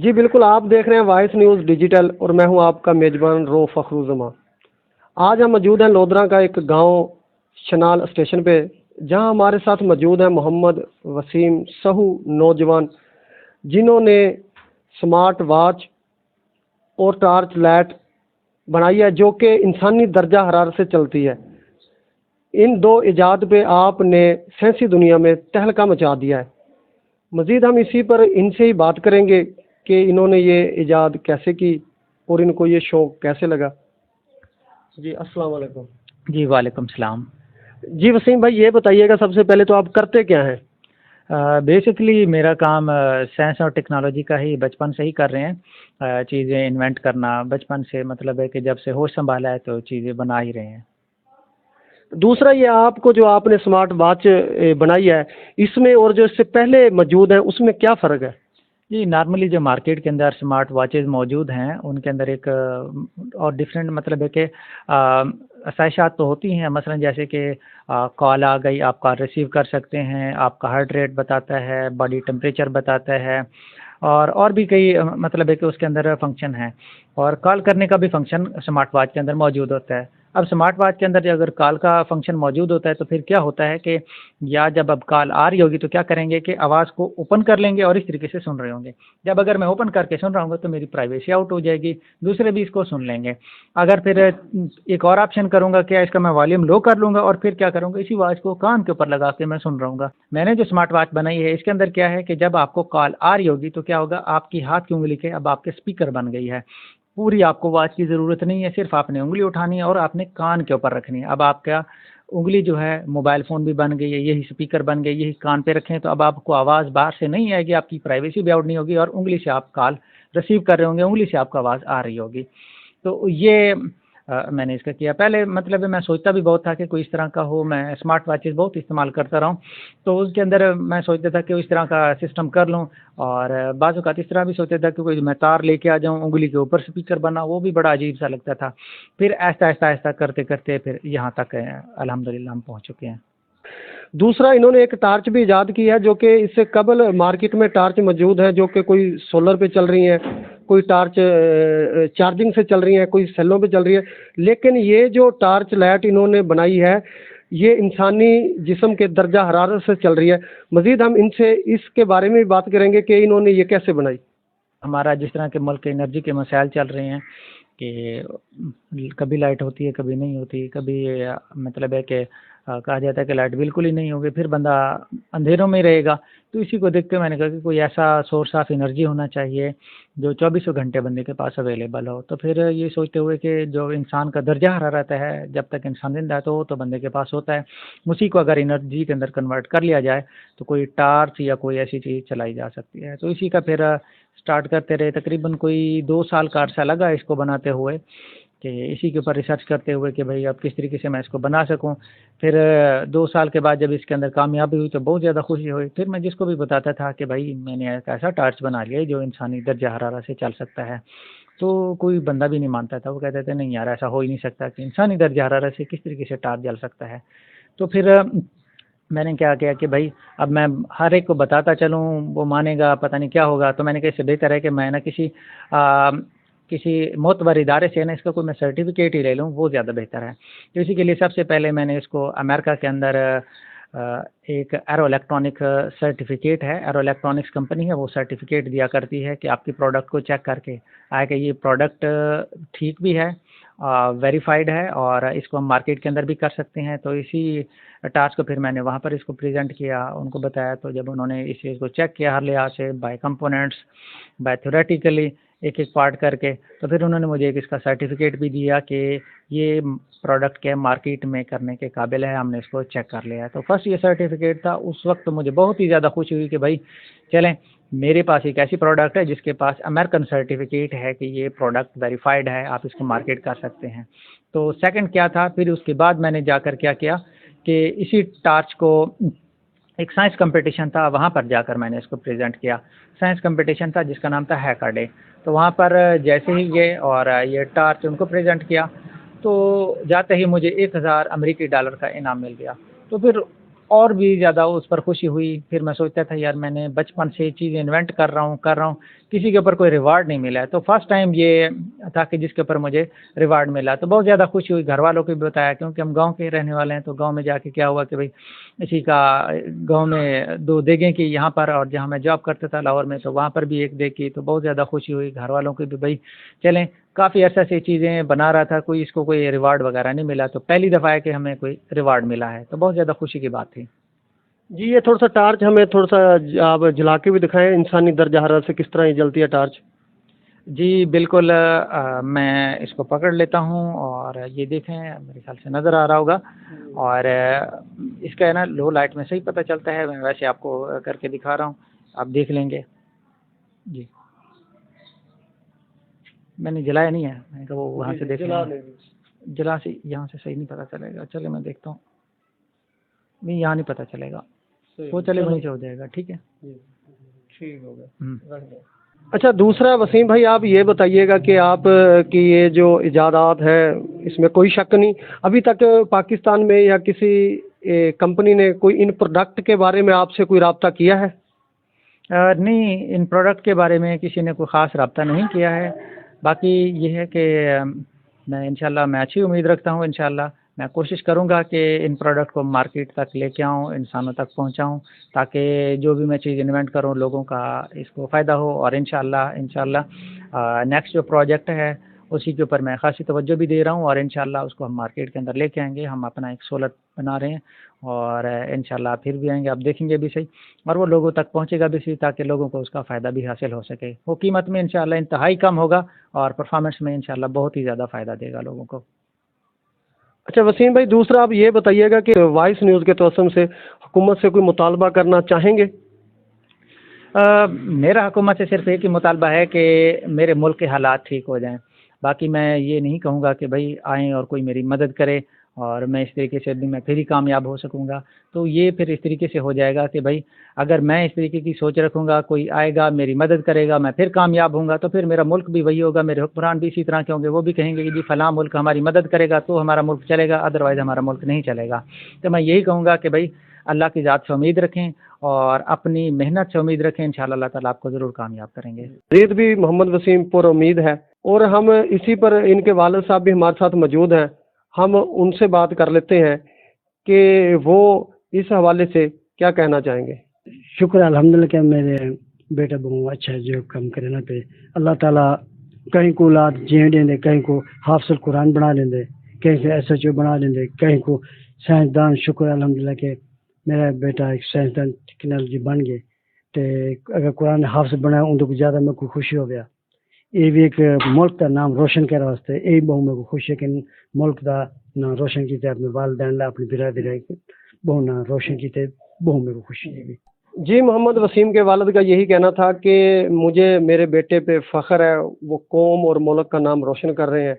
जी बिल्कुल, आप देख रहे हैं वॉइस न्यूज़ डिजिटल और मैं हूं आपका मेज़बान रो फ़खरुज़्ज़मा। आज हम मौजूद हैं लोधरा का एक गांव शनाल स्टेशन पे, जहां हमारे साथ मौजूद हैं मोहम्मद वसीम सहू नौजवान, जिन्होंने स्मार्ट वॉच और टॉर्च लाइट बनाई है जो कि इंसानी दर्जा हरारत से चलती है। इन दो इजाद पे आपने साइंसी दुनिया में तहलका मचा दिया है। मज़ीद हम इसी पर इनसे ही बात करेंगे कि इन्होंने ये इजाद कैसे की और इनको ये शौक़ कैसे लगा। जी अस्सलाम वालेकुम। जी वालेकुम सलाम। जी वसीम भाई, ये बताइएगा सबसे पहले तो आप करते क्या हैं? बेसिकली मेरा काम साइंस और टेक्नोलॉजी का ही बचपन से ही कर रहे हैं। चीज़ें इन्वेंट करना बचपन से, मतलब है कि जब से होश संभाला है तो चीज़ें बना ही रहे हैं। दूसरा ये आपको जो आपने स्मार्ट वॉच बनाई है, इसमें और जो इससे पहले मौजूद है उसमें क्या फ़र्क है? जी, नॉर्मली जो मार्केट के अंदर स्मार्ट वॉचेज़ मौजूद हैं, उनके अंदर एक और डिफरेंट, मतलब है कि ख़्वाहिशात तो होती हैं, मसलन जैसे कि कॉल आ गई, आप कॉल रिसीव कर सकते हैं, आपका हार्ट रेट बताता है, बॉडी टेम्परेचर बताता है, और भी कई मतलब है कि उसके अंदर फंक्शन हैं, और कॉल करने का भी फंक्शन स्मार्ट वॉच के अंदर मौजूद होता है। अब स्मार्ट वॉच के अंदर अगर कॉल का फंक्शन मौजूद होता है तो फिर क्या होता है कि या जब अब कॉल आ रही होगी तो क्या करेंगे कि आवाज़ को ओपन कर लेंगे और इस तरीके से सुन रहे होंगे। जब अगर मैं ओपन करके सुन रहा हूँगा तो मेरी प्राइवेसी आउट हो जाएगी, दूसरे भी इसको सुन लेंगे। अगर फिर एक और ऑप्शन करूँगा, क्या इसका मैं वॉल्यूम लो कर लूँगा और फिर क्या करूँगा, इसी आवाज़ को कान के ऊपर लगा के मैं सुन रहूँगा। मैंने जो स्मार्ट वॉच बनाई है इसके अंदर क्या है कि जब आपको कॉल आ रही होगी तो क्या होगा, आपकी हाथ की उँगली के अब आपके स्पीकर बन गई है। पूरी आपको वॉच की ज़रूरत नहीं है, सिर्फ़ आपने उँगली उठानी है और आपने कान के ऊपर रखनी है। अब आपका उँगली जो है मोबाइल फ़ोन भी बन गई है, यही स्पीकर बन गई, यही कान पे रखें तो अब आपको आवाज़ बाहर से नहीं आएगी, आपकी प्राइवेसी भी आउट नहीं होगी और उँगली से आप कॉल रिसीव कर रहे होंगे, उँगली से आपको आवाज़ आ रही होगी। तो ये मैंने इसका किया। पहले मतलब मैं सोचता भी बहुत था कि कोई इस तरह का हो, मैं स्मार्ट वॉचेज़ बहुत इस्तेमाल करता रहा हूँ, तो उसके अंदर मैं सोचता था कि इस तरह का सिस्टम कर लूँ, और बाज़ औक़ात इस तरह भी सोचता था कि कोई मैं तार लेके आ जाऊँ, उँगली के ऊपर स्पीकर बना, वो भी बड़ा अजीब-सा लगता था। फिर आहिस्ता-आहिस्ता करते-करते फिर यहाँ तक अल्हम्दुलिल्लाह हम पहुँच चुके हैं। दूसरा इन्होंने एक टॉर्च भी इजाद की है जो कि इससे कबल मार्केट में टॉर्च मौजूद है जो कि कोई सोलर पे चल रही हैं, कोई टॉर्च चार्जिंग से चल रही हैं, कोई सेलों पे चल रही है। लेकिन ये जो टॉर्च लाइट इन्होंने बनाई है, ये इंसानी जिस्म के दर्जा हरारत से चल रही है। मज़ीद हम इनसे इसके बारे में भी बात करेंगे कि इन्होंने ये कैसे बनाई। हमारा जिस तरह के मुल्क के एनर्जी के मसाइल चल रहे हैं कि कभी लाइट होती है, कभी नहीं होती, कभी मतलब है कि कहा जाता है कि लाइट बिल्कुल ही नहीं होगी, फिर बंदा अंधेरों में ही रहेगा। तो इसी को देख के मैंने कहा कि कोई ऐसा सोर्स ऑफ एनर्जी होना चाहिए जो चौबीसों घंटे बंदे के पास अवेलेबल हो। तो फिर ये सोचते हुए कि जो इंसान का दर्जा हरारत है, जब तक इंसान ज़िंदा है तो वो तो बंदे के पास होता है, उसी को अगर एनर्जी के अंदर कन्वर्ट कर लिया जाए तो कोई टॉर्च या कोई ऐसी चीज़ चलाई जा सकती है। तो इसी का फिर स्टार्ट करते रहे, तकरीबन कोई 2 साल का अरसा लगा इसको बनाते हुए, कि इसी के ऊपर रिसर्च करते हुए कि भाई अब किस तरीके से मैं इसको बना सकूं। फिर 2 साल के बाद जब इसके अंदर कामयाबी हुई तो बहुत ज़्यादा खुशी हुई। फिर मैं जिसको भी बताता था कि भाई मैंने एक ऐसा टॉर्च बना लिया है जो इंसानी दर्जा हरारत से चल सकता है, तो कोई बंदा भी नहीं मानता था। वो कहते थे नहीं यार, ऐसा हो ही नहीं सकता कि इंसानी दर्जा हरारत से किस तरीके से टॉर्च जल सकता है। तो फिर मैंने क्या किया कि भाई अब मैं हर एक को बताता चलूँ, वो मानेगा पता नहीं क्या होगा। तो मैंने कहा इससे बेहतर है कि मैं ना किसी मोतबर इदारे से ना इसका कोई मैं सर्टिफिकेट ही ले लूँ, वो ज़्यादा बेहतर है। तो इसी के लिए सबसे पहले मैंने इसको अमेरिका के अंदर एक एरो इलेक्ट्रॉनिक सर्टिफिकेट है, एरो इलेक्ट्रॉनिक्स कंपनी है, वो सर्टिफिकेट दिया करती है कि आपकी प्रोडक्ट को चेक करके आया कि ये प्रोडक्ट ठीक भी है, वेरीफाइड है और इसको हम मार्केट के अंदर भी कर सकते हैं। तो इसी टास्क को फिर मैंने वहाँ पर इसको प्रेज़ेंट किया, उनको बताया। तो जब उन्होंने इस चीज़ को चेक किया हर लिहाज से, बाय कंपोनेंट्स, बाय थ्योरेटिकली, एक-एक पार्ट करके, तो फिर उन्होंने मुझे एक इसका सर्टिफिकेट भी दिया कि ये प्रोडक्ट के मार्केट में करने के काबिल है, हमने इसको चेक कर लिया है। तो फर्स्ट ये सर्टिफिकेट था। उस वक़्त तो मुझे बहुत ही ज़्यादा खुशी हुई कि भाई चलें, मेरे पास एक ऐसी प्रोडक्ट है जिसके पास अमेरिकन सर्टिफिकेट है कि ये प्रोडक्ट वेरीफाइड है, आप इसको मार्केट कर सकते हैं। तो सेकंड क्या था, फिर उसके बाद मैंने जाकर क्या किया कि इसी टॉर्च को एक साइंस कॉम्पिटिशन था, वहाँ पर जाकर मैंने इसको प्रेज़ेंट किया। साइंस कॉम्पिटिशन था जिसका नाम था हैकर डे। तो वहाँ पर जैसे ही ये और ये टॉर्च उनको प्रेज़ेंट किया, तो जाते ही मुझे $1000 अमेरिकी का इनाम मिल गया। तो फिर और भी ज़्यादा उस पर खुशी हुई। फिर मैं सोचता था यार मैंने बचपन से ये चीज़ इन्वेंट कर रहा हूँ, किसी के ऊपर कोई रिवार्ड नहीं मिला है। तो फर्स्ट टाइम ये था कि जिसके ऊपर मुझे रिवार्ड मिला, तो बहुत ज़्यादा खुशी हुई। घर वालों को भी बताया, क्योंकि हम गाँव के रहने वाले हैं। तो गाँव में जाके क्या हुआ कि भाई इसी का गाँव में 2 देगें की यहाँ पर, और जहाँ मैं जॉब करता था लाहौर में, तो वहाँ पर भी 1 देग की। तो बहुत ज़्यादा खुशी हुई घर वालों की भी, भाई चलें, काफ़ी अरसा से चीज़ें बना रहा था, कोई इसको कोई रिवार्ड वगैरह नहीं मिला, तो पहली दफ़ा है कि हमें कोई रिवार्ड मिला है, तो बहुत ज़्यादा खुशी की बात थी। जी, ये थोड़ा सा टार्च हमें थोड़ा सा आप जला के भी दिखाएं, इंसानी दर्जा हरारत से किस तरह ये जलती है टार्च। जी, बिल्कुल, मैं इसको पकड़ लेता हूँ और ये देखें, मेरे ख़्याल से नज़र आ रहा होगा। और इसका है ना लो लाइट में सही पता चलता है, मैं वैसे आपको करके दिखा रहा हूँ, आप देख लेंगे। जी, मैंने जलाया नहीं है, मैंने कहा वो वहाँ से देख लेंगे। जला से यहाँ से सही नहीं पता चलेगा, चलिए मैं देखता हूँ। नहीं, यहाँ नहीं पता चलेगा, वो चले वहीं से हो जाएगा, ठीक है? ठीक हो गया। हुँ। अच्छा, दूसरा वसीम भाई आप ये बताइएगा कि आप की ये जो इजादात है इसमें कोई शक नहीं, अभी तक पाकिस्तान में या किसी कंपनी ने कोई इन प्रोडक्ट के बारे में आपसे कोई राब्ता किया है? नहीं, इन प्रोडक्ट के बारे में किसी ने कोई ख़ास रब्ता नहीं किया है। बाकी ये है कि मैं इंशाल्लाह मैं अच्छी उम्मीद रखता हूँ। इंशाल्लाह मैं कोशिश करूँगा कि इन प्रोडक्ट को मार्केट तक लेके आऊँ, इंसानों तक पहुँचाऊँ, ताकि जो भी मैं चीज़ इन्वेंट करूँ लोगों का इसको फ़ायदा हो। और इंशाल्लाह नेक्स्ट जो प्रोजेक्ट है उसी के ऊपर मैं ख़ासी तवज्जो भी दे रहा हूँ, और इंशाल्लाह उसको हम मार्केट के अंदर लेके आएँगे। हम अपना एक सोलर बना रहे हैं, और इंशाल्लाह फिर भी आएँगे, आप देखेंगे भी सही, और वो लोगों तक पहुँचेगा भी सही, ताकि लोगों को उसका फ़ायदा भी हासिल हो सके। वो कीमत में इंशाल्लाह इंतहाई कम होगा, और परफ़ॉर्मेंस में इंशाल्लाह बहुत ही ज़्यादा फ़ायदा देगा लोगों को। अच्छा वसीम भाई, दूसरा आप ये बताइएगा कि वॉइस न्यूज़ के तवस्सुम से हुकूमत से कोई मुतालबा करना चाहेंगे? मेरा हुकूमत से सिर्फ़ एक ही मुतालबा है कि मेरे मुल्क के हालात ठीक हो जाएँ। बाकी मैं ये नहीं कहूँगा कि भई आएँ और कोई मेरी मदद करे और मैं इस तरीके से भी मैं फिर ही कामयाब हो सकूँगा। तो ये फिर इस तरीके से हो जाएगा कि भई अगर मैं इस तरीके की सोच रखूँगा, कोई आएगा, मेरी मदद करेगा, मैं फिर कामयाब होऊँगा, तो फिर मेरा मुल्क भी वही होगा, मेरे हुक्मरान भी इसी तरह के होंगे। वो भी कहेंगे कि जी फलाँ मुल्क हमारी मदद करेगा तो हमारा मुल्क चलेगा, अदरवाइज़ हमारा मुल्क नहीं चलेगा। तो मैं यही कहूँगा कि भई अल्लाह की ज़ात से उम्मीद रखें और अपनी मेहनत से उम्मीद रखें, इंशाअल्लाह अल्लाह ताला आपको ज़रूर कामयाब करेंगे। मज़ीद भी मोहम्मद वसीम पर उम्मीद है, और हम इसी पर इनके वालिद साहब भी हमारे साथ मौजूद हैं, हम उनसे बात कर लेते हैं कि वो इस हवाले से क्या कहना चाहेंगे। शुक्र अल्हम्दुलिल्लाह कि मेरे बेटा बहू अच्छा जो कम करे ना पे अल्लाह ताला कहीं को औलाद जीण देंदे, कहीं को हाफिज़ुल कुरान बना देंदे, कहीं को SHO बना देंदे, कहीं को साइंसदान। शुक्र अल्हम्दुलिल्लाह कि मेरा बेटा एक साइंसदान टेक्नोलॉजी बन गए, ते अगर कुरान हाफिज़ बना उनको को ज़्यादा मेरे को खुशी हो गया। ये भी एक मुल्क का नाम रोशन करने वास्ते यही बहुत मेरे को खुशी है कि मुल्क का नाम रोशन किया, अपने वालिदैन ला अपनी बिरादरी बहुत नाम रोशन किया, बहुत मेरे को खुशी है। जी, मोहम्मद वसीम के वालिद का यही कहना था कि मुझे मेरे बेटे पे फ़ख्र है, वो कौम और मुल्क का नाम रोशन कर रहे हैं।